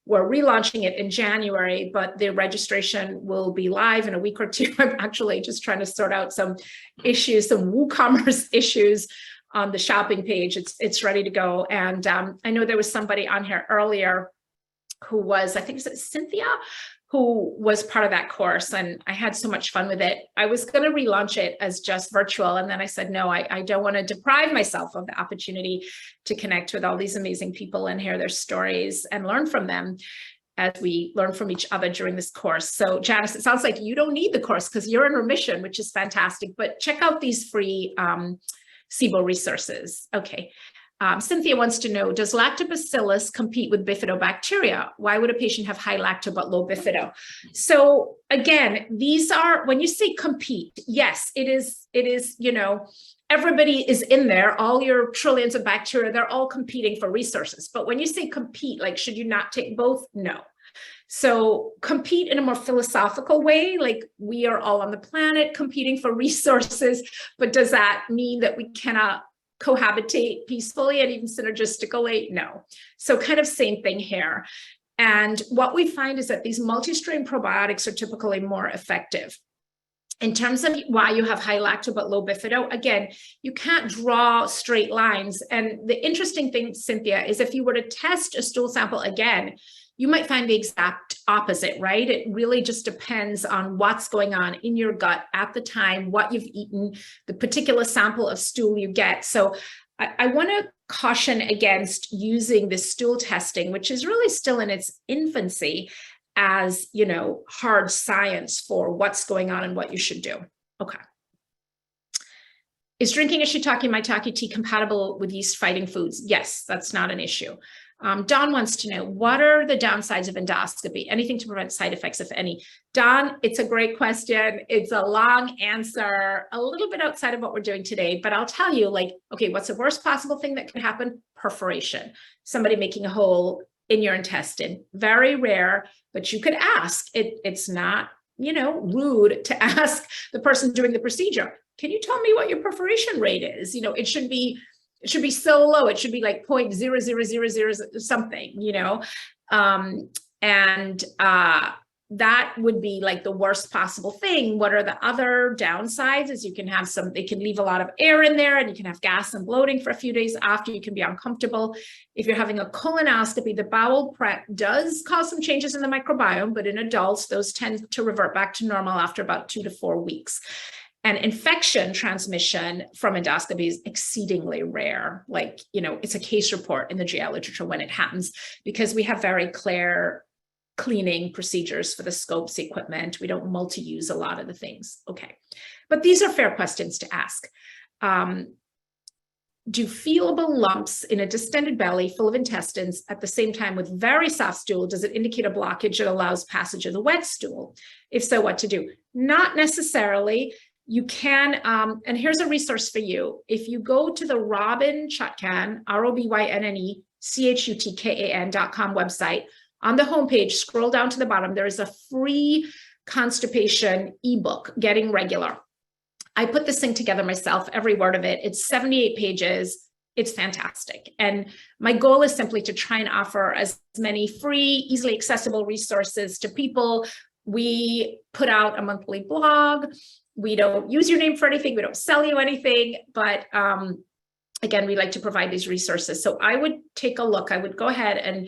We're relaunching it in January, but the registration will be live in a week or two. I'm actually just trying to sort out some issues, some WooCommerce issues on the shopping page. It's ready to go. And I know there was somebody on here earlier who was, I think it's Cynthia, who was part of that course. And I had so much fun with it. I was going to relaunch it as just virtual. And then I said, no, I don't want to deprive myself of the opportunity to connect with all these amazing people and hear their stories and learn from them as we learn from each other during this course. So Janice, it sounds like you don't need the course because you're in remission, which is fantastic, but check out these free SIBO resources. Okay. Cynthia wants to know, does lactobacillus compete with bifidobacteria? Why would a patient have high lacto but low bifido? So again, these are, when you say compete, yes, it is, you know, everybody is in there, all your trillions of bacteria, they're all competing for resources. But when you say compete, like, should you not take both? No. So compete in a more philosophical way, like we are all on the planet competing for resources, but does that mean that we cannot cohabitate peacefully and even synergistically? No. So kind of same thing here. And what we find is that these multi-strain probiotics are typically more effective. In terms of why you have high lacto but low bifido, again, you can't draw straight lines. And the interesting thing, Cynthia, is if you were to test a stool sample again, you might find the exact opposite, right? It really just depends on what's going on in your gut at the time, what you've eaten, the particular sample of stool you get. So I want to caution against using this stool testing, which is really still in its infancy, as, you know, hard science for what's going on and what you should do. Okay. Is drinking a Shiitake Maitake tea compatible with yeast fighting foods? Yes, that's not an issue. Don wants to know, what are the downsides of endoscopy? Anything to prevent side effects, if any? Don, it's a great question. It's a long answer, a little bit outside of what we're doing today, but I'll tell you, like, okay, what's the worst possible thing that could happen? Perforation. Somebody making a hole in your intestine. Very rare, but you could ask. It's not, you know, rude to ask the person doing the procedure, can you tell me what your perforation rate is? You know, it should be so low. It should be like 0.0000 something, you know, that would be like the worst possible thing. What are the other downsides? Is you can have they can leave a lot of air in there and you can have gas and bloating for a few days after. You can be uncomfortable. If you're having a colonoscopy, the bowel prep does cause some changes in the microbiome, but in adults, those tend to revert back to normal after about 2 to 4 weeks. And infection transmission from endoscopy is exceedingly rare. Like, you know, it's a case report in the GI literature when it happens, because we have very clear cleaning procedures for the scopes equipment. We don't multi-use a lot of the things. Okay, but these are fair questions to ask. Do feelable lumps in a distended belly full of intestines at the same time with very soft stool, does it indicate a blockage that allows passage of the wet stool? If so, what to do? Not necessarily. You can, and here's a resource for you. If you go to the Robin Chutkan, ROBYNNECHUTKAN.com website, on the homepage, scroll down to the bottom, there is a free constipation ebook, Getting Regular. I put this thing together myself, every word of it. It's 78 pages. It's fantastic. And my goal is simply to try and offer as many free, easily accessible resources to people. We put out a monthly blog. We don't use your name for anything. We don't sell you anything, but again, we like to provide these resources. So I would take a look. I would go ahead and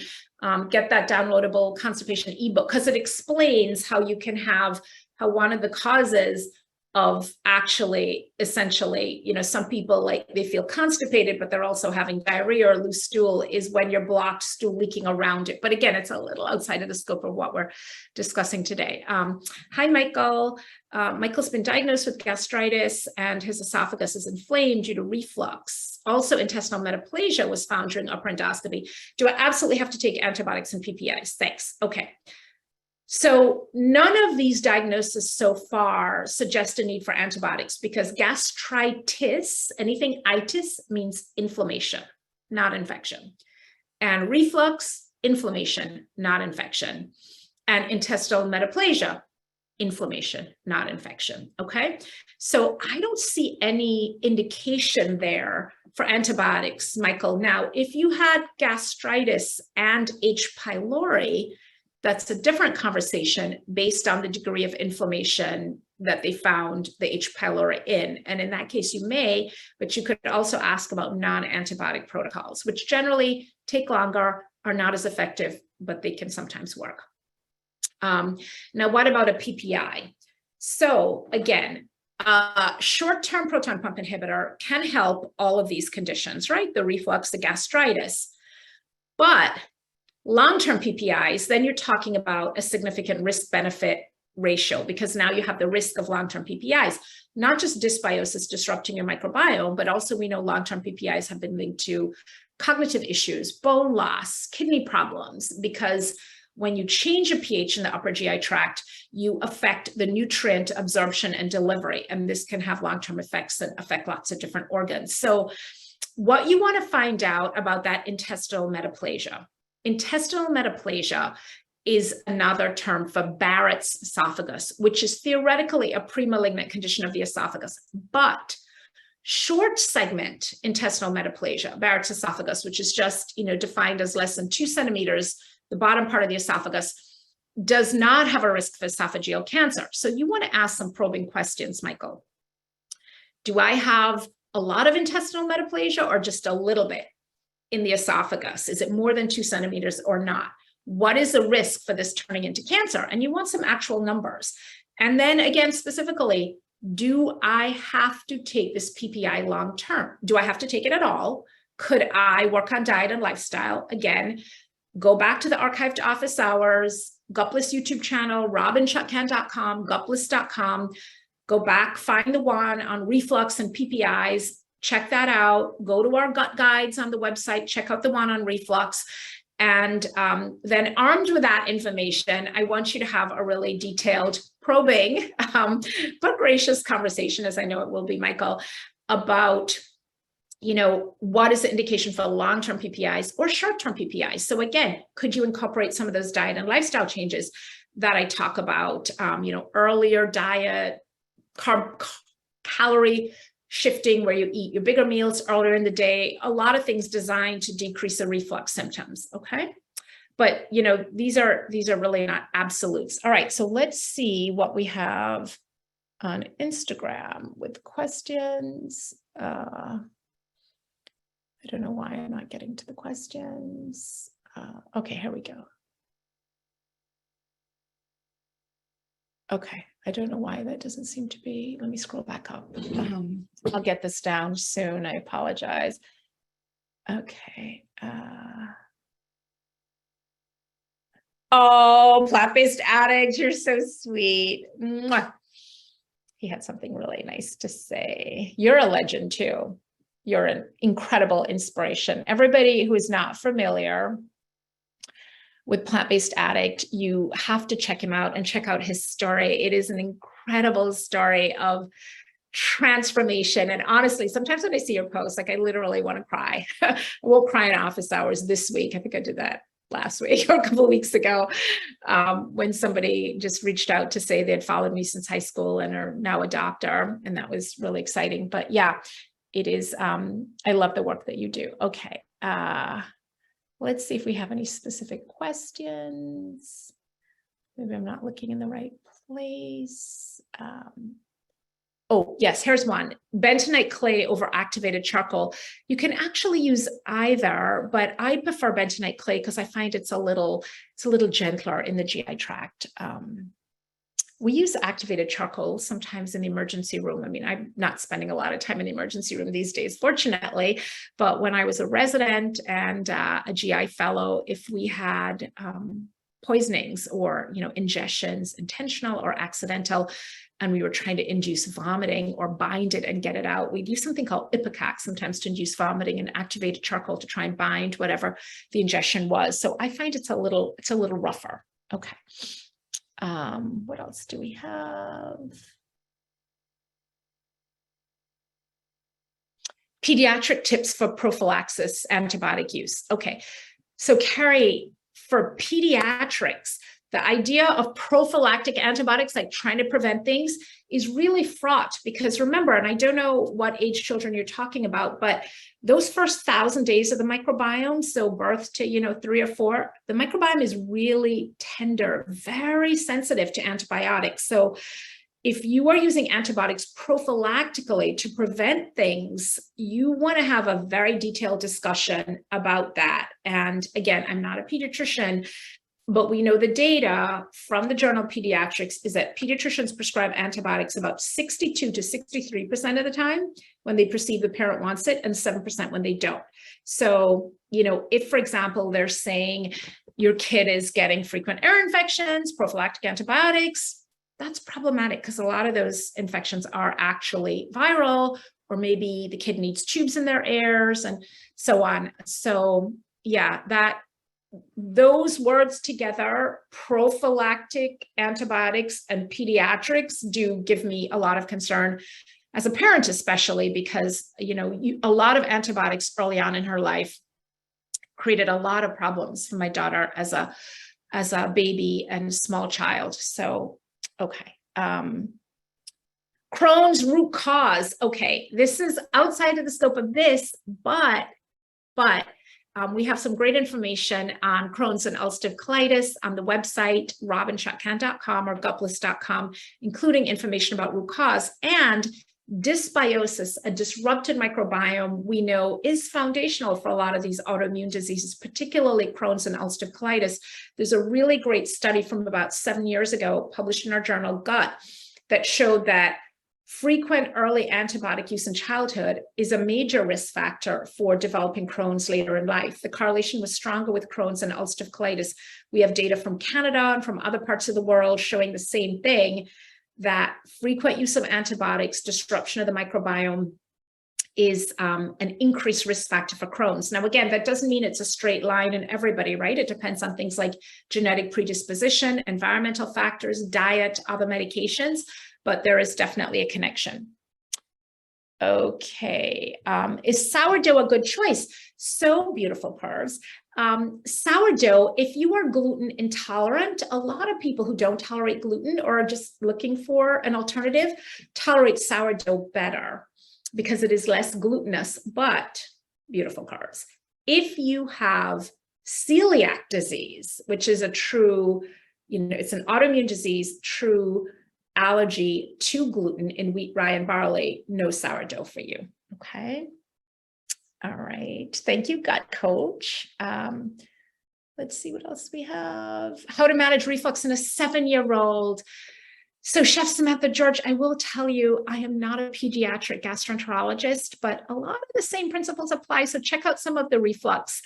get that downloadable constipation ebook, because it explains how you can have, how one of the causes of actually, essentially, you know, some people, like, they feel constipated, but they're also having diarrhea or loose stool, is when you're blocked stool leaking around it. But again, it's a little outside of the scope of what we're discussing today. Hi, Michael. Michael's been diagnosed with gastritis and his esophagus is inflamed due to reflux. Also, intestinal metaplasia was found during upper endoscopy. Do I absolutely have to take antibiotics and PPIs? Thanks. Okay. So none of these diagnoses so far suggest a need for antibiotics, because gastritis, anything itis, means inflammation, not infection. And reflux, inflammation, not infection. And intestinal metaplasia, inflammation, not infection. Okay. So I don't see any indication there for antibiotics, Michael. Now, if you had gastritis and H. pylori, that's a different conversation based on the degree of inflammation that they found the H. pylori in. And in that case, you may, but you could also ask about non-antibiotic protocols, which generally take longer, are not as effective, but they can sometimes work. Now, what about a PPI? So again, short-term proton pump inhibitor can help all of these conditions, right? The reflux, the gastritis. But long-term PPIs, then you're talking about a significant risk-benefit ratio, because now you have the risk of long-term PPIs, not just dysbiosis disrupting your microbiome, but also we know long-term PPIs have been linked to cognitive issues, bone loss, kidney problems, because when you change a pH in the upper GI tract, you affect the nutrient absorption and delivery, and this can have long-term effects that affect lots of different organs. So what you want to find out about that intestinal metaplasia. Intestinal metaplasia is another term for Barrett's esophagus, which is theoretically a pre-malignant condition of the esophagus, but short segment intestinal metaplasia, Barrett's esophagus, which is just, defined as less than 2 centimeters, the bottom part of the esophagus, does not have a risk of esophageal cancer. So you want to ask some probing questions, Michael. Do I have a lot of intestinal metaplasia or just a little bit in the esophagus? Is it more than 2 centimeters or not? What is the risk for this turning into cancer? And you want some actual numbers. And then again, specifically, do I have to take this PPI long term? Do I have to take it at all? Could I work on diet and lifestyle? Again, go back to the archived office hours, Gupless YouTube channel, robinchutkan.com, gupless.com. Go back, find the one on reflux and PPIs, check that out. Go to our gut guides on the website, check out the one on reflux. And then armed with that information, I want you to have a really detailed, probing, but gracious conversation, as I know it will be, Michael, about what is the indication for long-term PPIs or short-term PPIs? So again, could you incorporate some of those diet and lifestyle changes that I talk about, earlier diet, calorie shifting, where you eat your bigger meals earlier in the day, a lot of things designed to decrease the reflux symptoms, okay? But, these are really not absolutes. All right, so let's see what we have on Instagram with questions. I don't know why I'm not getting to the questions. Okay, here we go. Okay, I don't know why that doesn't seem to be. Let me scroll back up. I'll get this down soon. I apologize. Okay. Oh, plant-based addict, you're so sweet. Mwah. He had something really nice to say. You're a legend too. You're an incredible inspiration. Everybody who is not familiar with Plant-Based Addict, you have to check him out and check out his story. It is an incredible story of transformation. And honestly, sometimes when I see your posts, I literally want to cry. I won't cry in office hours this week. I think I did that last week or a couple of weeks ago, when somebody just reached out to say they had followed me since high school and are now a doctor. And that was really exciting. But yeah, it is, I love the work that you do. Okay. Let's see if we have any specific questions. Maybe I'm not looking in the right place. Oh, yes, here's one. Bentonite clay over activated charcoal. You can actually use either, but I prefer bentonite clay because I find it's a little gentler in the GI tract. We use activated charcoal sometimes in the emergency room. I mean, I'm not spending a lot of time in the emergency room these days, fortunately, but when I was a resident and a GI fellow, if we had poisonings or, ingestions, intentional or accidental, and we were trying to induce vomiting or bind it and get it out, we'd use something called Ipecac sometimes to induce vomiting, and activated charcoal to try and bind whatever the ingestion was. So I find it's a little rougher. Okay. What else do we have? Pediatric tips for prophylaxis antibiotic use. Okay. So Carrie, for pediatrics, the idea of prophylactic antibiotics, like trying to prevent things, is really fraught because remember, and I don't know what age children you're talking about, but those first 1,000 days of the microbiome, so birth to, 3 or 4, the microbiome is really tender, very sensitive to antibiotics. So if you are using antibiotics prophylactically to prevent things, you want to have a very detailed discussion about that. And again, I'm not a pediatrician, but we know the data from the journal Pediatrics is that pediatricians prescribe antibiotics about 62 to 63% of the time when they perceive the parent wants it, and 7% when they don't. So, if, for example, they're saying your kid is getting frequent ear infections, prophylactic antibiotics, that's problematic because a lot of those infections are actually viral, or maybe the kid needs tubes in their ears and so on. So yeah, those words together, prophylactic antibiotics and pediatrics, do give me a lot of concern as a parent, especially because, a lot of antibiotics early on in her life created a lot of problems for my daughter as a baby and small child. So, okay. Crohn's root cause. Okay, this is outside of the scope of this, but we have some great information on Crohn's and ulcerative colitis on the website, robinshotkant.com or gutlist.com, including information about root cause. And dysbiosis, a disrupted microbiome, we know is foundational for a lot of these autoimmune diseases, particularly Crohn's and ulcerative colitis. There's a really great study from about 7 years ago, published in our journal Gut, that showed that frequent early antibiotic use in childhood is a major risk factor for developing Crohn's later in life. The correlation was stronger with Crohn's and ulcerative colitis. We have data from Canada and from other parts of the world showing the same thing, that frequent use of antibiotics, disruption of the microbiome, is an increased risk factor for Crohn's. Now, again, that doesn't mean it's a straight line in everybody, right? It depends on things like genetic predisposition, environmental factors, diet, other medications, but there is definitely a connection. Okay, is sourdough a good choice? So beautiful, Pervs. Sourdough, if you are gluten intolerant, a lot of people who don't tolerate gluten or are just looking for an alternative tolerate sourdough better because it is less glutinous, but beautiful, Pervs. If you have celiac disease, which is a true, it's an autoimmune disease, true allergy to gluten in wheat, rye, and barley, no sourdough for you. Okay. All right. Thank you, Gut Coach. Let's see what else we have. How to manage reflux in a 7-year-old. So Chef Samantha George, I will tell you, I am not a pediatric gastroenterologist, but a lot of the same principles apply. So check out some of the reflux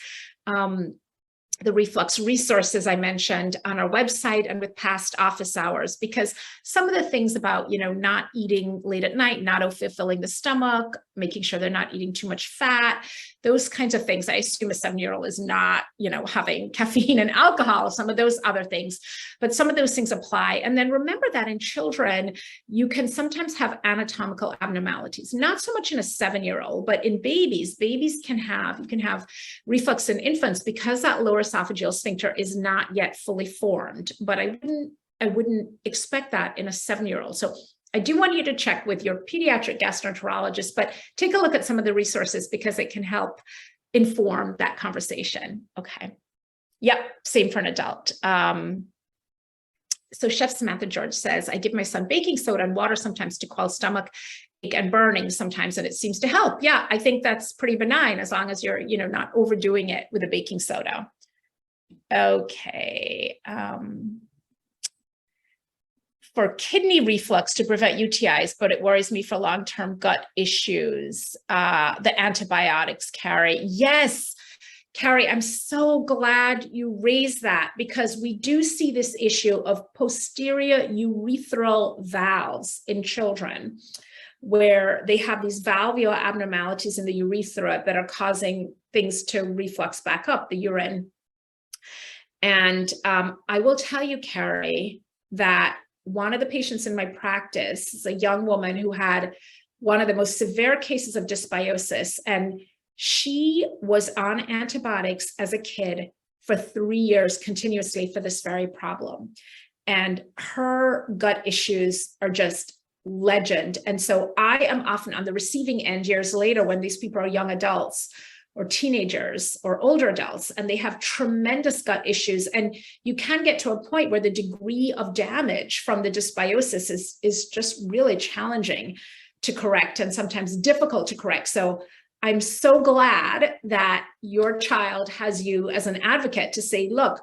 resources I mentioned on our website and with past office hours, because some of the things about, not eating late at night, not filling the stomach, making sure they're not eating too much fat, those kinds of things. I assume a 7-year-old is not, having caffeine and alcohol, some of those other things, but some of those things apply. And then remember that in children, you can sometimes have anatomical abnormalities, not so much in a 7-year-old, but in babies. You can have reflux in infants because that lower esophageal sphincter is not yet fully formed, but I wouldn't expect that in a 7-year-old. So I do want you to check with your pediatric gastroenterologist, but take a look at some of the resources because it can help inform that conversation. Okay. Yep. Same for an adult. So Chef Samantha George says, I give my son baking soda and water sometimes to quell stomach ache and burning sometimes, and it seems to help. Yeah, I think that's pretty benign as long as you're, not overdoing it with a baking soda. Okay. For kidney reflux to prevent UTIs, but it worries me for long-term gut issues. The antibiotics, Carrie. Yes, Carrie, I'm so glad you raised that because we do see this issue of posterior urethral valves in children where they have these valvular abnormalities in the urethra that are causing things to reflux back up, the urine. And I will tell you, Carrie, that one of the patients in my practice is a young woman who had one of the most severe cases of dysbiosis, and she was on antibiotics as a kid for 3 years continuously for this very problem. And her gut issues are just legend. And so I am often on the receiving end years later when these people are young adults or teenagers or older adults, and they have tremendous gut issues. And you can get to a point where the degree of damage from the dysbiosis is just really challenging to correct and sometimes difficult to correct. So I'm so glad that your child has you as an advocate to say, look,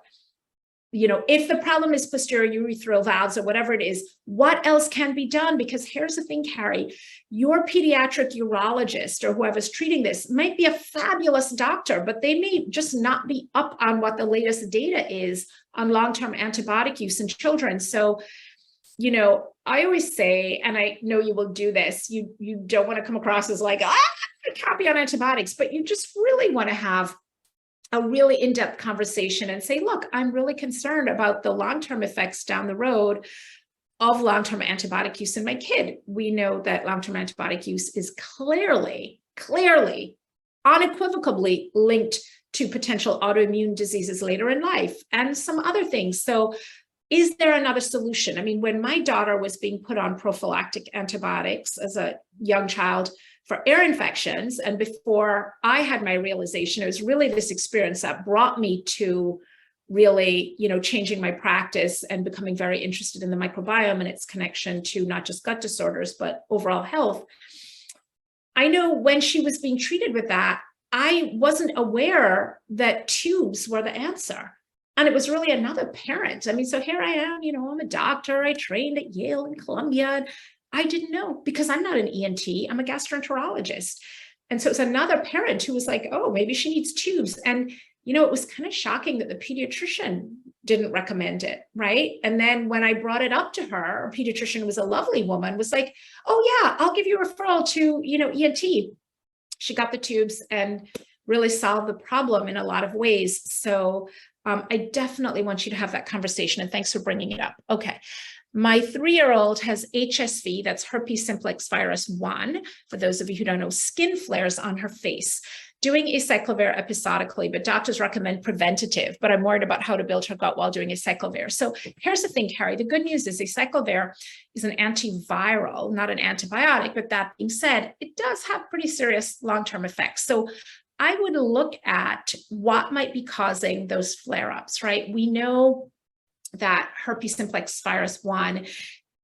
if the problem is posterior urethral valves or whatever it is, what else can be done? Because here's the thing, Carrie, your pediatric urologist or whoever's treating this might be a fabulous doctor, but they may just not be up on what the latest data is on long-term antibiotic use in children. So, I always say, and I know you will do this, you don't want to come across as like, I can't be on antibiotics, but you just really want to have a really in-depth conversation and say, look, I'm really concerned about the long-term effects down the road of long-term antibiotic use in my kid. We know that long-term antibiotic use is clearly, unequivocally linked to potential autoimmune diseases later in life and some other things. So is there another solution? I mean, when my daughter was being put on prophylactic antibiotics as a young child for ear infections, and before I had my realization, it was really this experience that brought me to really, changing my practice and becoming very interested in the microbiome and its connection to not just gut disorders, but overall health. I know when she was being treated with that, I wasn't aware that tubes were the answer. And it was really another parent. I mean, so here I am, I'm a doctor. I trained at Yale and Columbia. I didn't know because I'm not an ENT. I'm a gastroenterologist. And so it's another parent who was like, oh, maybe she needs tubes. And, it was kind of shocking that the pediatrician didn't recommend it, right? And then when I brought it up to her, our pediatrician was a lovely woman, was like, oh yeah, I'll give you a referral to, ENT. She got the tubes and really solved the problem in a lot of ways. So I definitely want you to have that conversation, and thanks for bringing it up. Okay. My 3-year-old has HSV, that's herpes simplex virus 1. For those of you who don't know, skin flares on her face, doing acyclovir episodically, but doctors recommend preventative, but I'm worried about how to build her gut while doing acyclovir. So here's the thing, Carrie, the good news is acyclovir is an antiviral, not an antibiotic, but that being said, it does have pretty serious long-term effects. So I would look at what might be causing those flare-ups, right? We know that herpes simplex virus 1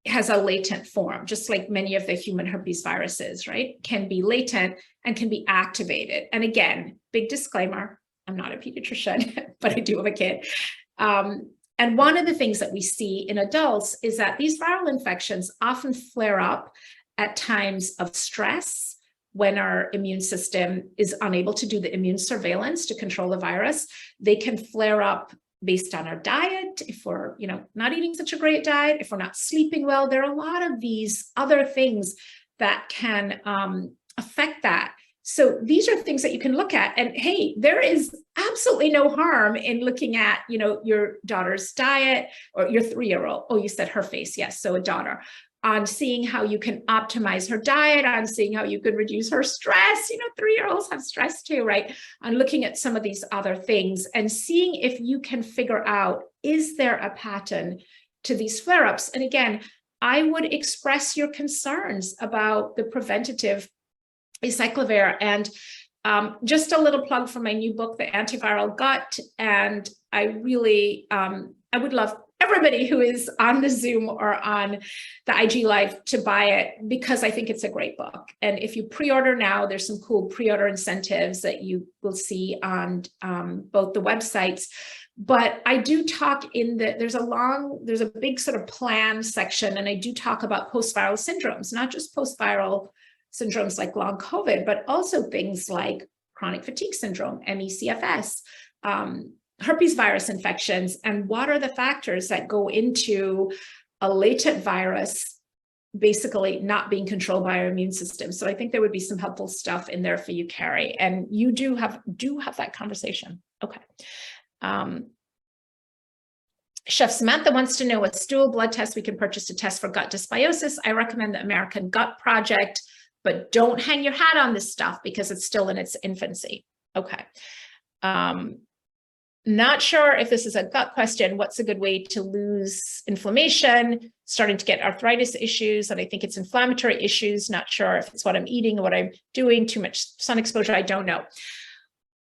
has a latent form, just like many of the human herpes viruses, right? Can be latent and can be activated. And again, big disclaimer, I'm not a pediatrician, but I do have a kid. And one of the things that we see in adults is that these viral infections often flare up at times of stress, when our immune system is unable to do the immune surveillance to control the virus. They can flare up based on our diet, if we're, not eating such a great diet, if we're not sleeping well. There are a lot of these other things that can affect that. So these are things that you can look at. And hey, there is absolutely no harm in looking at, your daughter's diet or your 3-year-old. Oh, you said her face. Yes. So a daughter. On seeing how you can optimize her diet, on seeing how you can reduce her stress. 3-year-olds have stress too, right? On looking at some of these other things and seeing if you can figure out, is there a pattern to these flare-ups? And again, I would express your concerns about the preventative acyclovir. And just a little plug for my new book, The Antiviral Gut. And I really, I would love everybody who is on the Zoom or on the IG Live to buy it, because I think it's a great book. And if you pre-order now, there's some cool pre-order incentives that you will see on both the websites. But I do talk there's a big sort of plan section, and I do talk about post-viral syndromes, not just post-viral syndromes like long COVID, but also things like chronic fatigue syndrome, ME/CFS, herpes virus infections, and what are the factors that go into a latent virus basically not being controlled by our immune system. So I think there would be some helpful stuff in there for you, Carrie, and you do have that conversation. Okay. Chef Samantha wants to know what stool blood test we can purchase to test for gut dysbiosis. I recommend the American Gut Project, but don't hang your hat on this stuff because it's still in its infancy. Okay. Not sure if this is a gut question. What's a good way to lose inflammation? Starting to get arthritis issues, and I think it's inflammatory issues. Not sure if it's what I'm eating or what I'm doing, too much sun exposure. I don't know.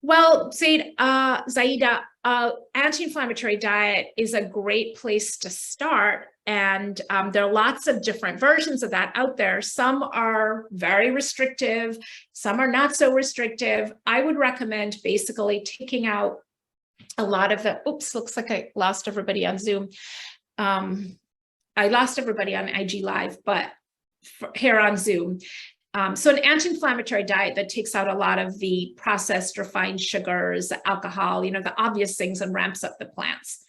Well, Zaida, anti-inflammatory diet is a great place to start. And there are lots of different versions of that out there. Some are very restrictive, some are not so restrictive. I would recommend basically taking out a lot of the, oops, looks like I lost everybody on Zoom. I lost everybody on IG Live, but here on Zoom. So an anti-inflammatory diet that takes out a lot of the processed refined sugars, alcohol, the obvious things, and ramps up the plants.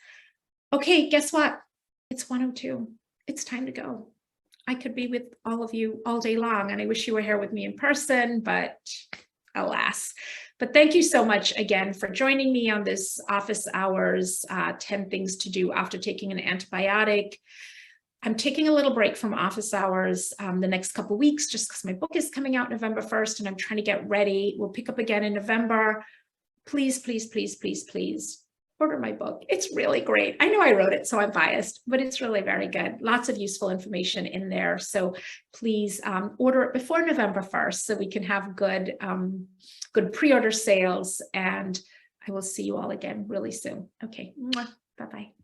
Okay, guess what? It's 1:02. It's time to go. I could be with all of you all day long, and I wish you were here with me in person, but alas. But thank you so much again for joining me on this office hours, 10 things to do after taking an antibiotic. I'm taking a little break from office hours the next couple of weeks, just because my book is coming out November 1st and I'm trying to get ready. We'll pick up again in November. Please, please, please, please, please order my book. It's really great. I know I wrote it, so I'm biased, but it's really very good. Lots of useful information in there. So please order it before November 1st so we can have good, good pre-order sales. And I will see you all again really soon. Okay. Bye-bye.